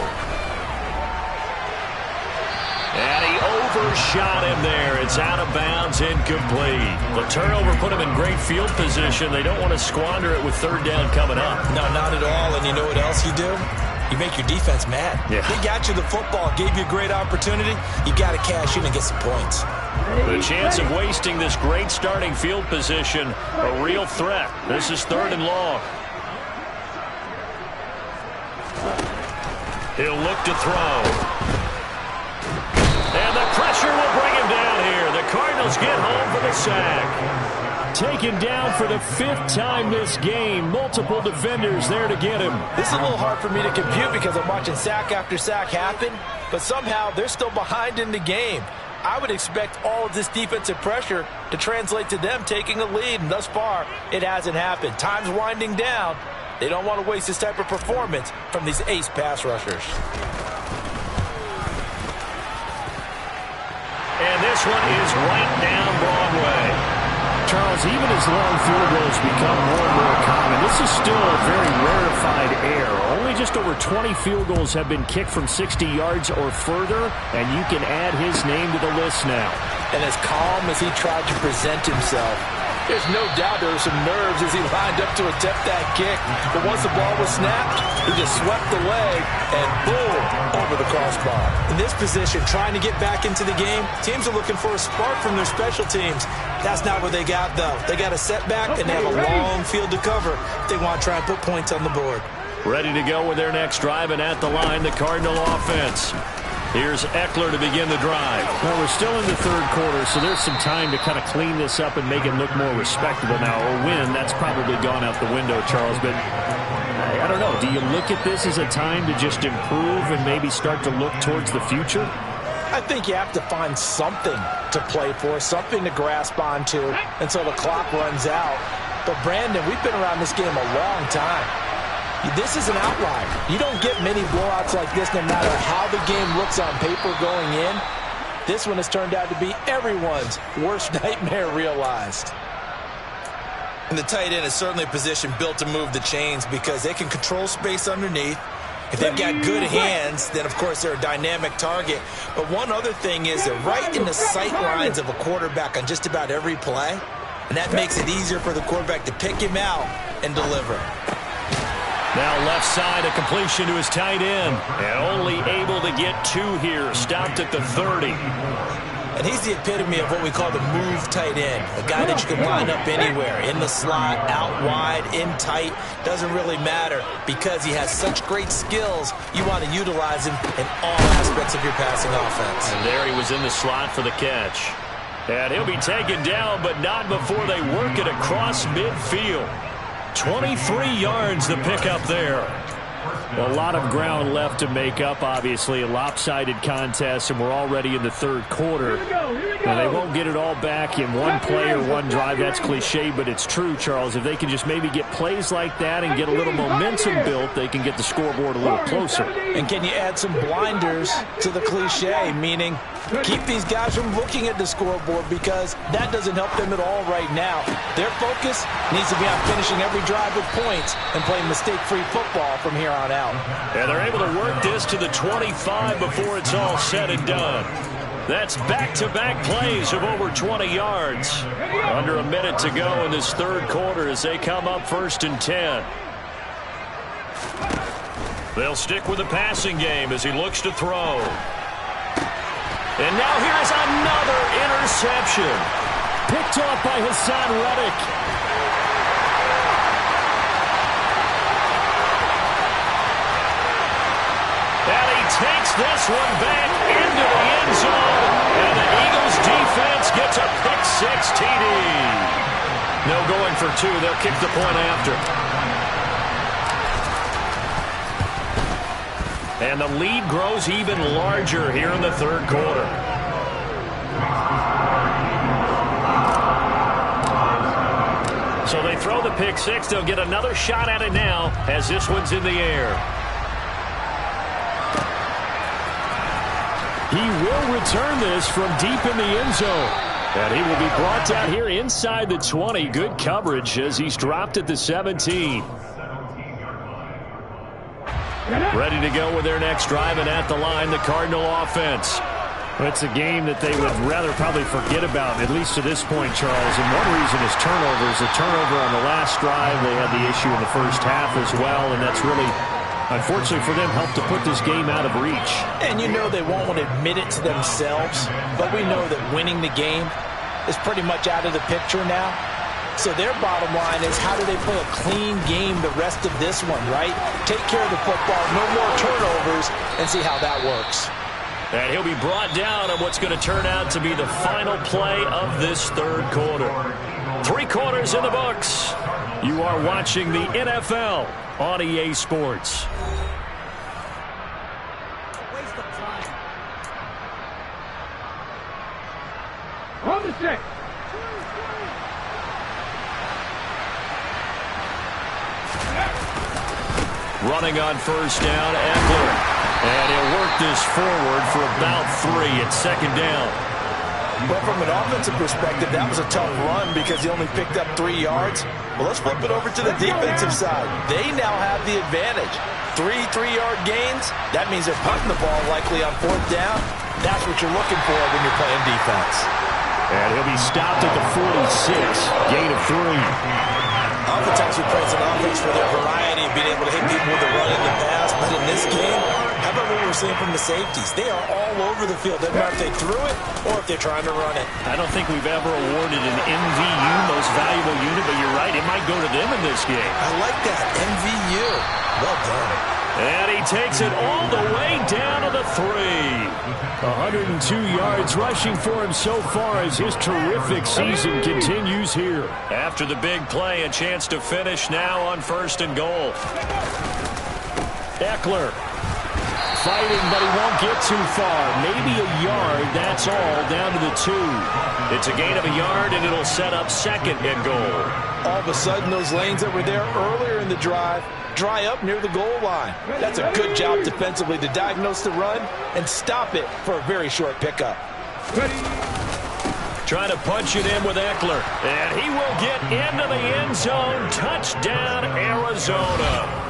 [SPEAKER 2] And he overshot him there. It's out of bounds, incomplete. The turnover put him in great field position. They don't want to squander it with third down coming up.
[SPEAKER 3] No, not at all. And you know what else you do? You make your defense mad.
[SPEAKER 2] Yeah.
[SPEAKER 3] They got you the football, gave you a great opportunity. You got to cash in and get some points.
[SPEAKER 2] The chance of wasting this great starting field position, a real threat. This is third and long. He'll look to throw. And the pressure will bring him down here. The Cardinals get home for the sack.
[SPEAKER 4] Taken down for the 5th time this game. Multiple defenders there to get him.
[SPEAKER 3] This is a little hard for me to compute because I'm watching sack after sack happen, but somehow they're still behind in the game. I would expect all of this defensive pressure to translate to them taking a lead, and thus far, it hasn't happened. Time's winding down. They don't want to waste this type of performance from these ace pass rushers.
[SPEAKER 2] And this one is right down Broadway.
[SPEAKER 4] Charles, even as long field goals become more and more common, this is still a very rarefied air. Only just over 20 field goals have been kicked from 60 yards or further, and you can add his name to the list now.
[SPEAKER 3] And as calm as he tried to present himself, there's no doubt there were some nerves as he lined up to attempt that kick. But once the ball was snapped, he just swept the leg and boom, over the crossbar. In this position, trying to get back into the game, teams are looking for a spark from their special teams. That's not what they got, though. They got a setback, and they have a long field to cover if they want to try and put points on the board.
[SPEAKER 2] Ready to go with their next drive, and at the line, the Cardinal offense. Here's Eckler to begin the drive.
[SPEAKER 4] Well, we're still in the third quarter, so there's some time to kind of clean this up and make it look more respectable. Now, a win, that's probably gone out the window, Charles, but I don't know. Do you look at this as a time to just improve and maybe start to look towards the future?
[SPEAKER 3] I think you have to find something to play for, something to grasp onto until the clock runs out. But, Brandon, we've been around this game a long time. This is an outlier. You don't get many blowouts like this no matter how the game looks on paper going in. This one has turned out to be everyone's worst nightmare realized.
[SPEAKER 5] And the tight end is certainly a position built to move the chains because they can control space underneath. If they've got good hands, then, of course, they're a dynamic target. But one other thing is they're right in the sight lines of a quarterback on just about every play. And that makes it easier for the quarterback to pick him out and deliver.
[SPEAKER 2] Now left side, a completion to his tight end. And only able to get 2 here. Stopped at the 30.
[SPEAKER 5] And he's the epitome of what we call the move tight end. A guy that you can line up anywhere. In the slot, out wide, in tight. Doesn't really matter. Because he has such great skills, you want to utilize him in all aspects of your passing offense.
[SPEAKER 2] And there he was in the slot for the catch. And he'll be taken down, but not before they work it across midfield. 23 yards to pick up there.
[SPEAKER 4] A lot of ground left to make up, obviously. A lopsided contest, and we're already in the third quarter. Now, they won't get it all back in one play or one drive. That's cliche, but it's true, Charles. If they can just maybe get plays like that and get a little momentum built, they can get the scoreboard a little closer.
[SPEAKER 3] And can you add some blinders to the cliche, meaning keep these guys from looking at the scoreboard because that doesn't help them at all right now. Their focus needs to be on finishing every drive with points and playing mistake-free football from here on out.
[SPEAKER 2] And they're able to work this to the 25 before it's all said and done. That's back-to-back plays of over 20 yards. Under a minute to go in this third quarter as they come up 1st and 10. They'll stick with the passing game as he looks to throw. And now here's another interception.
[SPEAKER 4] Picked off by Hassan Reddick.
[SPEAKER 2] And he takes this one back into the end zone. And the Eagles defense gets a pick-6 TD. No going for 2. They'll kick the point after. And the lead grows even larger here in the third quarter. So they throw the pick-6. They'll get another shot at it now as this one's in the air.
[SPEAKER 4] He will return this from deep in the end zone. And he will be brought down here inside the 20. Good coverage as he's dropped at the 17.
[SPEAKER 2] Ready to go with their next drive, and at the line, the Cardinal offense.
[SPEAKER 4] It's a game that they would rather probably forget about, at least to this point, Charles. And one reason is turnovers. A turnover on the last drive. They had the issue in the first half as well, and that's really, unfortunately for them, helped to put this game out of reach.
[SPEAKER 3] And you know they won't want to admit it to themselves, but we know that winning the game is pretty much out of the picture now. So their bottom line is how do they play a clean game the rest of this one, right? Take care of the football, no more turnovers, and see how that works.
[SPEAKER 2] And he'll be brought down on what's going to turn out to be the final play of this third quarter. 3 quarters in the books. You are watching the NFL on EA Sports.
[SPEAKER 1] Waste of time. On the 6.
[SPEAKER 2] Running on first down, Eckler. And he'll work this forward for about 3 at second down.
[SPEAKER 3] But from an offensive perspective, that was a tough run because he only picked up 3 yards. Well, let's flip it over to the defensive side. They now have the advantage. 3 3-yard gains. That means they're punting the ball likely on 4th down. That's what you're looking for when you're playing defense.
[SPEAKER 4] And he'll be stopped at the 46. Gain of 3.
[SPEAKER 3] Oftentimes we praise an offense for their variety of being able to hit people with the run and the pass. But in this game, how about what we're seeing from the safeties? They are all over the field. Doesn't matter if they threw it or if they're trying to run it.
[SPEAKER 2] I don't think we've ever awarded an MVU, most valuable unit, but you're right. It might might go to them in this game.
[SPEAKER 5] I like that. MVU. Well done.
[SPEAKER 2] And he takes it all the way down to the 3.
[SPEAKER 4] 102 yards rushing for him so far as his terrific season continues here.
[SPEAKER 2] After the big play, a chance to finish now on 1st and goal.
[SPEAKER 4] Eckler fighting, but he won't get too far. Maybe a yard, that's all, down to the 2.
[SPEAKER 2] It's a gain of a yard, and it'll set up 2nd and goal.
[SPEAKER 3] All of a sudden, those lanes that were there earlier in the drive dry up near the goal line. That's a good job defensively to diagnose the run and stop it for a very short pickup.
[SPEAKER 2] Trying to punch it in with Eckler. And he will get into the end zone. Touchdown, Arizona.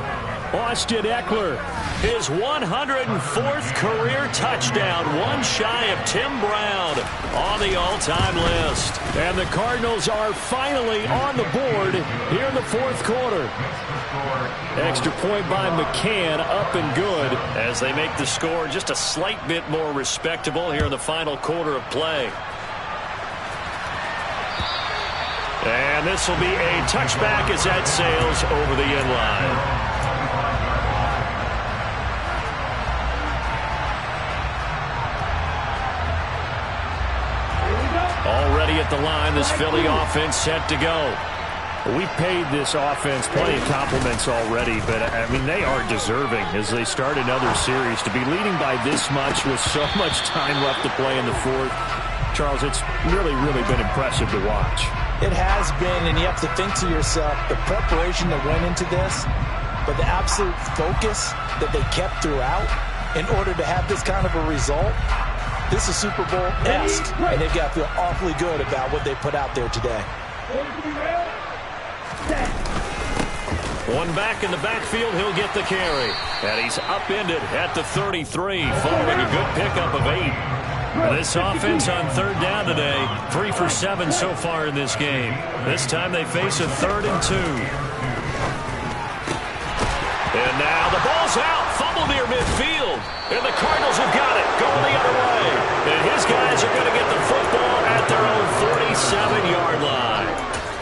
[SPEAKER 4] Austin Eckler,
[SPEAKER 2] his 104th career touchdown, one shy of Tim Brown on the all-time list.
[SPEAKER 4] And the Cardinals are finally on the board here in the 4th quarter. Extra point by McCann, up and good.
[SPEAKER 2] As they make the score just a slight bit more respectable here in the final quarter of play. And this will be a touchback as that sails over the end line. Already at the line, this Philly offense set to go.
[SPEAKER 4] We've paid this offense plenty of compliments already, but, I mean, they are deserving as they start another series. To be leading by this much with so much time left to play in the 4th, Charles, it's really, really been impressive to watch.
[SPEAKER 3] It has been, and you have to think to yourself, the preparation that went into this, but the absolute focus that they kept throughout in order to have this kind of a result. This is Super Bowl-esque, and they've got to feel awfully good about what they put out there today.
[SPEAKER 2] One back in the backfield, he'll get the carry. And he's upended at the 33, following a good pickup of 8. This offense on 3rd down today, 3 for 7 so far in this game. This time they face a 3rd and 2. And now the ball's out, fumble near midfield. And the Cardinals have got it, going the other way. And his guys are going to get the football at their own 47-yard line.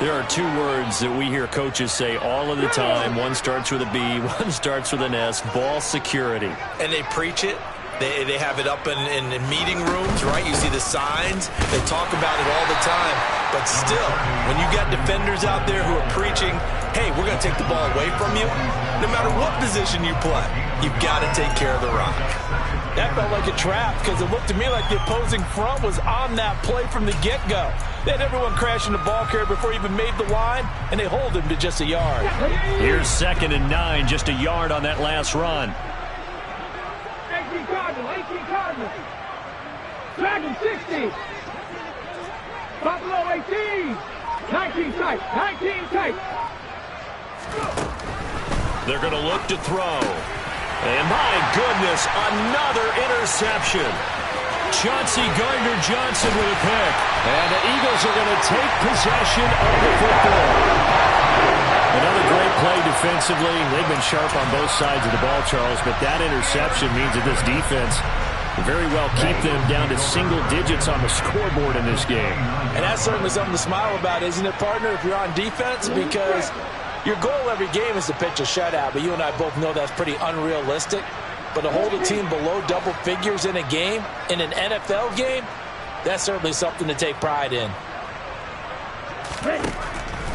[SPEAKER 2] There are 2 words that we hear coaches say all of the time. One starts with a B, one starts with an S, ball security.
[SPEAKER 5] And they preach it. They have it up in meeting rooms, right? You see the signs. They talk about it all the time. But still, when you got defenders out there who are preaching, hey, we're going to take the ball away from you, no matter what position you play, you've got to take care of the rock.
[SPEAKER 3] That felt like a trap because it looked to me like the opposing front was on that play from the get-go. They had everyone crashing the ball carrier before he even made the line, and they hold him to just a yard.
[SPEAKER 2] Here's 2nd and 9, just a yard on that last run.
[SPEAKER 1] 18 Cardinals. Dragon 60. Buffalo 18. 19 tight. 19 tight.
[SPEAKER 2] They're going to look to throw. And my goodness, another interception. Chauncey Gardner-Johnson with a pick. And the Eagles are going to take possession of the football. Another great play defensively. They've been sharp on both sides of the ball, Charles, but that interception means that this defense very well keep them down to single digits on the scoreboard in this game.
[SPEAKER 3] And that's certainly something to smile about, isn't it, partner, if you're on defense? Because your goal every game is to pitch a shutout, but you and I both know that's pretty unrealistic. But to hold a team below double figures in a game, in an NFL game, that's certainly something to take pride in.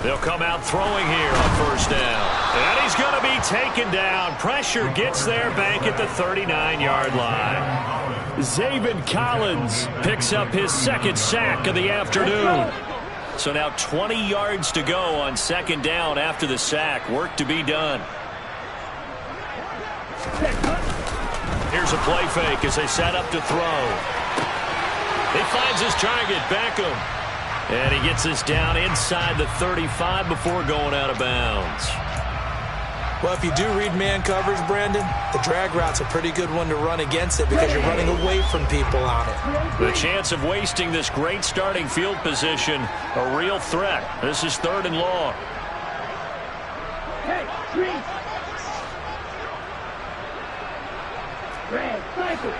[SPEAKER 2] They'll come out throwing here on 1st down. And he's going to be taken down. Pressure gets there back at the 39-yard line.
[SPEAKER 4] Zaven Collins
[SPEAKER 2] picks up his 2nd sack of the afternoon. So now 20 yards to go on 2nd down after the sack. Work to be done. Here's a play fake as they set up to throw. He finds his target, Beckham. And he gets this down inside the 35 before going out of bounds.
[SPEAKER 3] Well, if you do read man coverage, Brandon, the drag route's a pretty good one to run against it because you're running away from people on it.
[SPEAKER 2] The chance of wasting this great starting field position, a real threat. This is 3rd and long.
[SPEAKER 1] Hey, green. Red, cycle.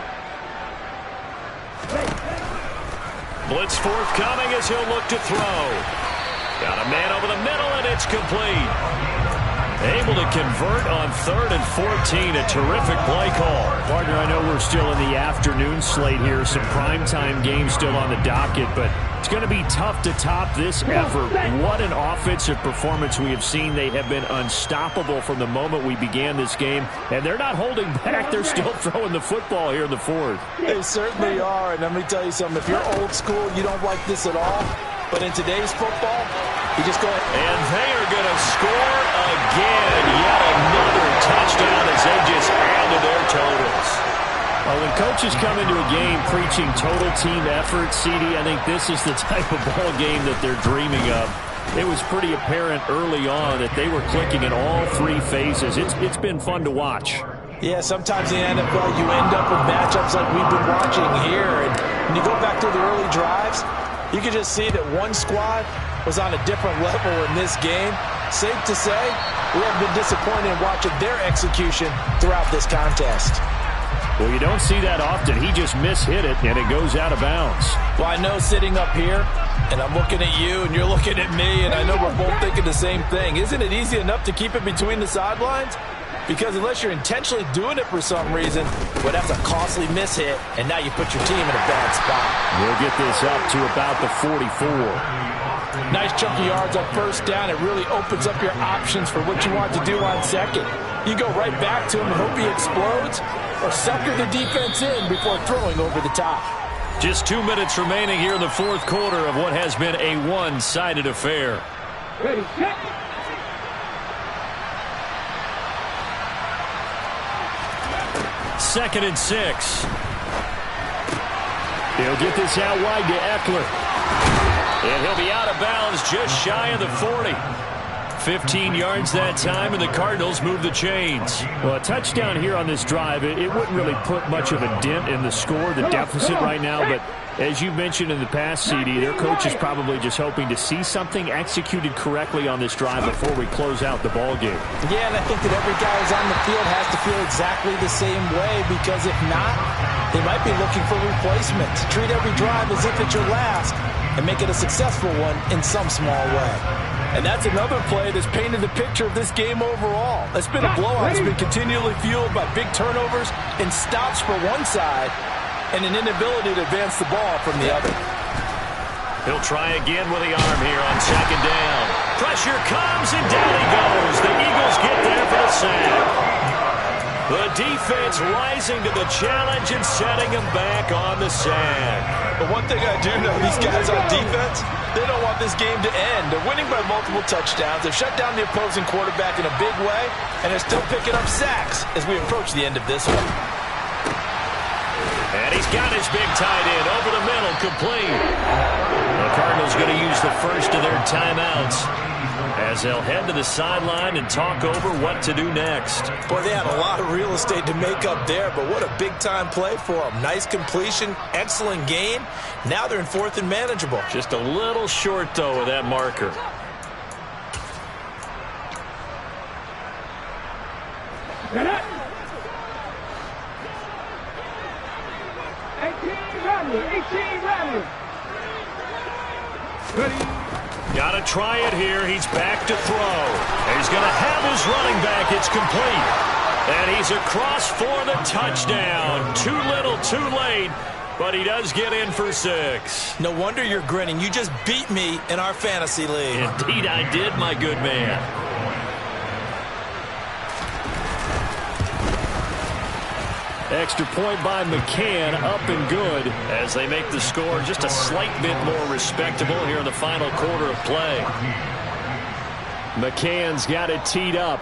[SPEAKER 2] Blitz forthcoming as he'll look to throw. Got a man over the middle, and it's complete. Able to convert on 3rd and 14. A terrific play call.
[SPEAKER 4] Partner, I know we're still in the afternoon slate here. Some primetime games still on the docket, but it's going to be tough to top this effort. What an offensive performance we have seen. They have been unstoppable from the moment we began this game, and they're not holding back. They're still throwing the football here in the 4th.
[SPEAKER 3] They certainly are, and let me tell you something. If you're old school, you don't like this at all. But in today's football, you just go ahead.
[SPEAKER 2] And they are going to score again. Yet another touchdown as they just add to their totals.
[SPEAKER 4] Well, when coaches come into a game preaching total team effort, CD, I think this is the type of ball game that they're dreaming of. It was pretty apparent early on that they were clicking in all 3 phases. It's been fun to watch.
[SPEAKER 3] Yeah, sometimes in the NFL you end up with matchups like we've been watching here. And when you go back to the early drives, you can just see that one squad was on a different level in this game. Safe to say, we have been disappointed in watching their execution throughout this contest.
[SPEAKER 4] Well, you don't see that often. He just mishit it, and it goes out of bounds.
[SPEAKER 3] Well, I know sitting up here, and I'm looking at you, and you're looking at me, and I know we're both thinking the same thing. Isn't it easy enough to keep it between the sidelines? Because unless you're intentionally doing it for some reason, well, that's a costly mishit, and now you put your team in a bad spot.
[SPEAKER 4] We'll get this up to about the 44.
[SPEAKER 3] Nice chunk of yards on 1st down. It really opens up your options for what you want to do on 2nd. You go right back to him and hope he explodes, or sucker the defense in before throwing over the top.
[SPEAKER 2] Just 2 minutes remaining here in the 4th quarter of what has been a one-sided affair.
[SPEAKER 1] Ready, set.
[SPEAKER 2] 2nd and 6.
[SPEAKER 4] He'll get this out wide to Eckler.
[SPEAKER 2] And he'll be out of bounds just shy of the 40. 15 yards that time, and the Cardinals move the chains.
[SPEAKER 4] Well, a touchdown here on this drive, it wouldn't really put much of a dent in the score, the deficit right now, but as you mentioned in the past, CD, their coach is probably just hoping to see something executed correctly on this drive before we close out the ball game.
[SPEAKER 3] Yeah, and I think that every guy who's on the field has to feel exactly the same way, because if not, they might be looking for replacements. Treat every drive as if it's your last and make it a successful one in some small way. And that's another play that's painted the picture of this game overall. It's been a blowout. It's been continually fueled by big turnovers and stops for one side and an inability to advance the ball from the other.
[SPEAKER 2] He'll try again with the arm here on 2nd down. Pressure comes, and down he goes. The Eagles get there for the sack. The defense rising to the challenge and setting him back on the sack.
[SPEAKER 3] But one thing I do know, these guys on defense, they don't want this game to end. They're winning by multiple touchdowns. They've shut down the opposing quarterback in a big way, and they're still picking up sacks as we approach the end of this one.
[SPEAKER 2] And he's got his big tight end over the middle, complete. The Cardinals going to use the first of their timeouts as they'll head to the sideline and talk over what to do next.
[SPEAKER 5] Boy, they had a lot of real estate to make up there, but what a big-time play for them. Nice completion, excellent gain. Now they're in 4th and manageable.
[SPEAKER 2] Just a little short, though, with that marker.
[SPEAKER 1] Set up. 18 Rattler. Ready.
[SPEAKER 2] Got to try it here. He's back to throw. And he's going to have his running back. It's complete. And he's across for the touchdown. Too little, too late. But he does get in for 6.
[SPEAKER 5] No wonder you're grinning. You just beat me in our fantasy league.
[SPEAKER 2] Indeed I did, my good man.
[SPEAKER 4] Extra point by McCann, up and good.
[SPEAKER 2] As they make the score just a slight bit more respectable here in the final quarter of play.
[SPEAKER 4] McCann's got it teed up.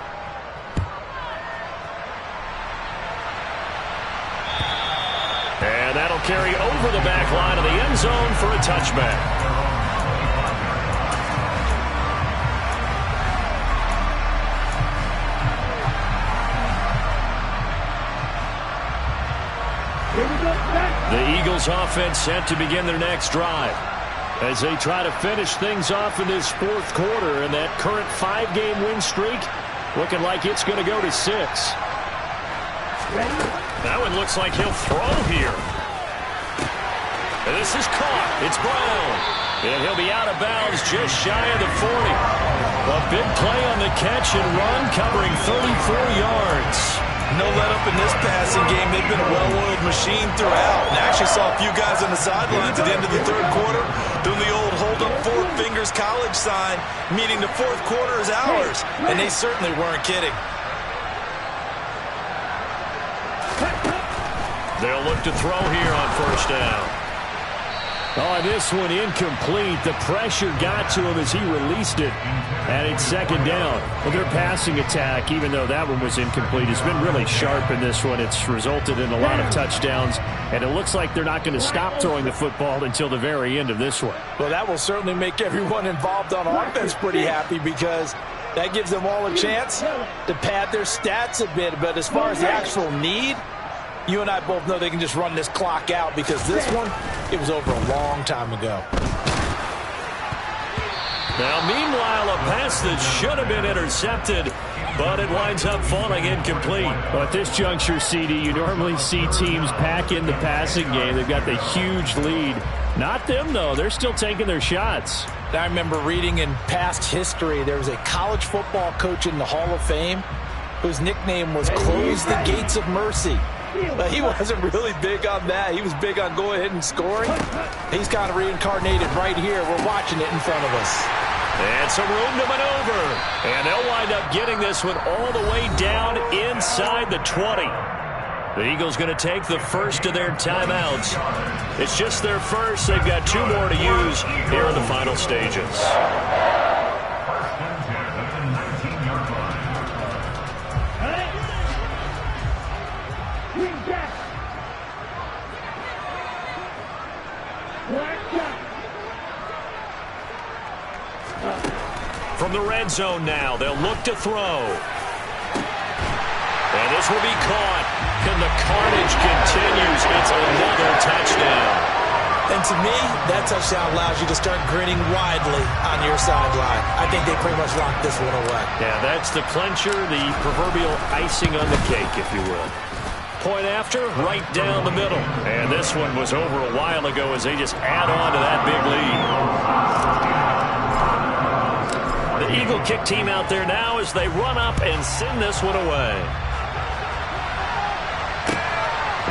[SPEAKER 2] And that'll carry over the back line of the end zone for a touchback. The Eagles offense set to begin their next drive as they try to finish things off in this 4th quarter, and that current 5-game win streak looking like it's going to go to 6. That one looks like he'll throw here. And this is caught. It's Brown. And he'll be out of bounds just shy of the 40. A big play on the catch and run, covering 34 yards.
[SPEAKER 3] No let-up in this passing game. They've been a well-oiled machine throughout. And I actually saw a few guys on the sidelines at the end of the third quarter doing the old hold-up four fingers college sign, meaning the fourth quarter is ours. And they certainly weren't kidding.
[SPEAKER 2] They'll look to throw here on first down.
[SPEAKER 4] Oh, this one incomplete. The pressure got to him as he released it. And it's second down. Well, their passing attack, even though that one was incomplete, has been really sharp in this one. It's resulted in a lot of touchdowns. And it looks like they're not going to stop throwing the football until the very end of this one.
[SPEAKER 3] Well, that will certainly make everyone involved on offense pretty happy because that gives them all a chance to pad their stats a bit. But as far as the actual need, you and I both know they can just run this clock out because this one, it was over a long time ago.
[SPEAKER 2] Now, meanwhile, a pass that should have been intercepted, but it winds up falling incomplete.
[SPEAKER 4] Well, at this juncture, CD, you normally see teams pack in the passing game. They've got the huge lead. Not them, though. They're still taking their shots.
[SPEAKER 3] I remember reading in past history, there was a college football coach in the Hall of Fame whose nickname was Close the Gates of Mercy. But he wasn't really big on that. He was big on go ahead and scoring. He's kind of reincarnated right here. We're watching it in front of us.
[SPEAKER 2] And some room to maneuver. And they'll wind up getting this one all the way down inside the 20. The Eagles going to take the first of their timeouts. It's just their first. They've got two more to use here in the final stages. From the red zone now, they'll look to throw. And this will be caught. And the carnage continues. It's another touchdown.
[SPEAKER 3] And to me, that touchdown allows you to start grinning widely on your sideline. I think they pretty much locked this one away.
[SPEAKER 2] Yeah, that's the clincher, the proverbial icing on the cake, if you will. Point after, right down the middle. And this one was over a while ago as they just add on to that big lead. The Eagle kick team out there now as they run up and send this one away.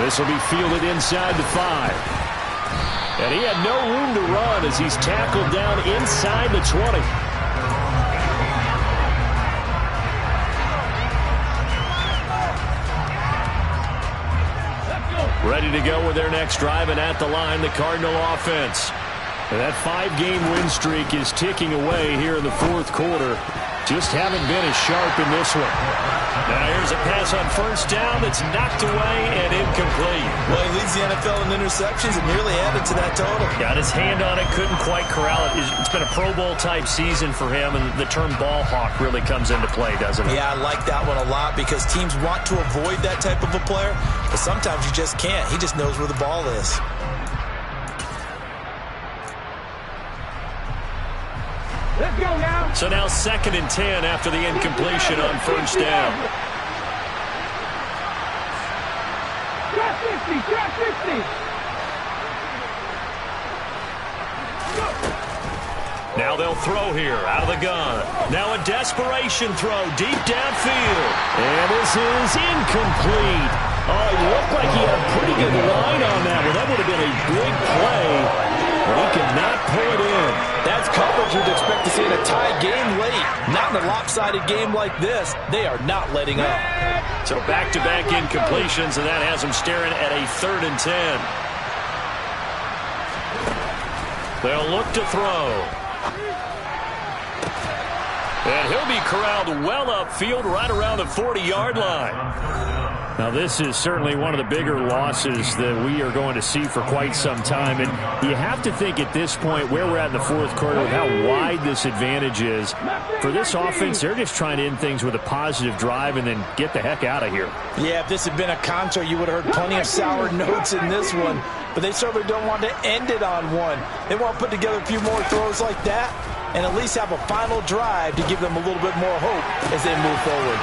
[SPEAKER 4] This will be fielded inside the 5. And he had no room to run as he's tackled down inside the 20. Ready to go with their next drive, and at the line, the Cardinal offense. And that 5-game win streak is ticking away here in the fourth quarter. Just haven't been as sharp in this one.
[SPEAKER 2] Now here's a pass on first down that's knocked away and incomplete.
[SPEAKER 3] Well, he leads the NFL in interceptions and nearly added to that total.
[SPEAKER 2] Got his hand on it, couldn't quite corral it. It's been a Pro Bowl-type season for him, and the term ball hawk really comes into play, doesn't it?
[SPEAKER 3] Yeah, I like that one a lot because teams want to avoid that type of a player, but sometimes you just can't. He just knows where the ball is.
[SPEAKER 1] Let's go now.
[SPEAKER 2] So now 2nd and 10 after the incompletion on first down.
[SPEAKER 1] Drop 50, drop 50.
[SPEAKER 2] Now they'll throw here out of the gun. Now a desperation throw deep downfield.
[SPEAKER 4] And this is incomplete. Oh, it looked like he had a pretty good line on that one. That would have been a big play, but he could not pull it in.
[SPEAKER 3] That's coverage you'd expect to see in a tie game late. Not in a lopsided game like this. They are not letting up.
[SPEAKER 2] So back-to-back incompletions, and that has them staring at a 3rd and 10. They'll look to throw. And he'll be corralled well upfield right around the 40-yard line.
[SPEAKER 4] Now, this is certainly one of the bigger losses that we are going to see for quite some time. And you have to think at this point where we're at in the fourth quarter with how wide this advantage is. For this offense, they're just trying to end things with a positive drive and then get the heck out of here.
[SPEAKER 3] Yeah, if this had been a concert, you would have heard plenty of sour notes in this one. But they certainly don't want to end it on one. They want to put together a few more throws like that and at least have a final drive to give them a little bit more hope as they move forward.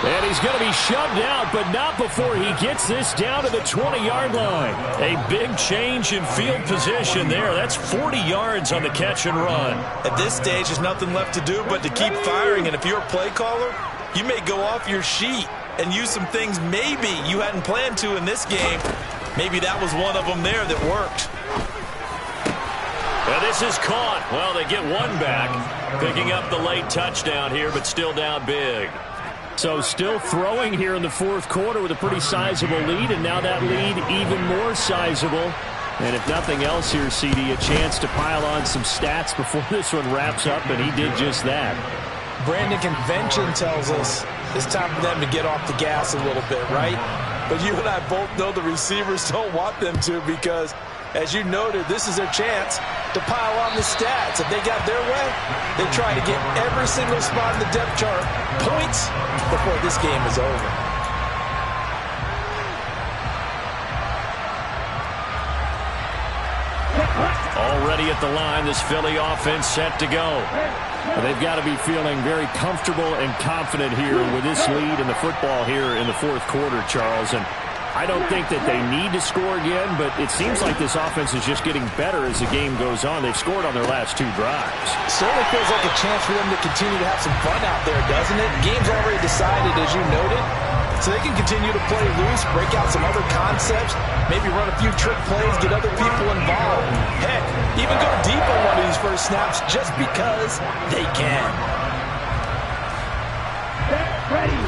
[SPEAKER 4] And he's going to be shoved out, but not before he gets this down to the 20-yard line.
[SPEAKER 2] A big change in field position there. That's 40 yards on the catch and run.
[SPEAKER 5] At this stage, there's nothing left to do but to keep firing. And if you're a play caller, you may go off your sheet and use some things maybe you hadn't planned to in this game. Maybe that was one of them there that worked.
[SPEAKER 2] Well, this is caught. Well, they get one back, picking up the late touchdown here, but still down big.
[SPEAKER 4] So still throwing here in the fourth quarter with a pretty sizable lead, and now that lead even more sizable. And if nothing else here, CD, a chance to pile on some stats before this one wraps up, and he did just that.
[SPEAKER 3] Brandon, convention tells us it's time for them to get off the gas a little bit, right? But you and I both know the receivers don't want them to because, as you noted, this is their chance to pile on the stats. If they got their way, they try to get every single spot in the depth chart points before this game is over.
[SPEAKER 2] Already at the line, this Philly offense set to go.
[SPEAKER 4] They've got to be feeling very comfortable and confident here with this lead in the football here in the fourth quarter, Charles. And I don't think that they need to score again, but it seems like this offense is just getting better as the game goes on. They've scored on their last two drives.
[SPEAKER 3] Certainly feels like a chance for them to continue to have some fun out there, doesn't it? Game's already decided, as you noted, so they can continue to play loose, break out some other concepts, maybe run a few trick plays, get other people involved. Heck, even go deep on one of these first snaps just because they can.
[SPEAKER 1] Ready.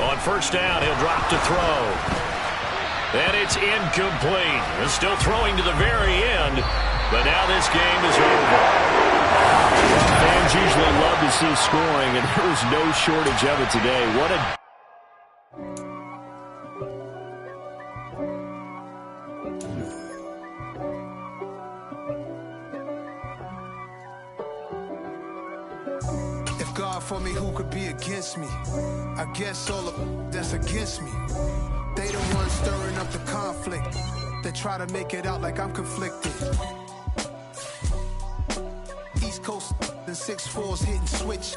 [SPEAKER 2] On first down, he'll drop to throw. And it's incomplete. He's still throwing to the very end, but now this game is over.
[SPEAKER 4] Fans usually love to see scoring, and there was no shortage of it today. What a...
[SPEAKER 6] For me, who could be against me? I guess all of them that's against me. They the ones stirring up the conflict. They try to make it out like I'm conflicted. East Coast and 6'4's hitting switch.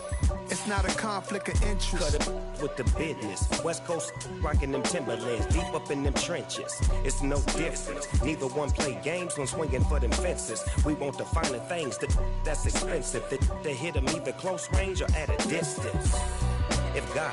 [SPEAKER 6] It's not a conflict of interest.
[SPEAKER 7] Cut it with the business. West Coast rocking them Timberlands, deep up in them trenches. It's no difference. Neither one play games when swinging for them fences. We want the finer things that's expensive. That hit them either close range or at a distance. If God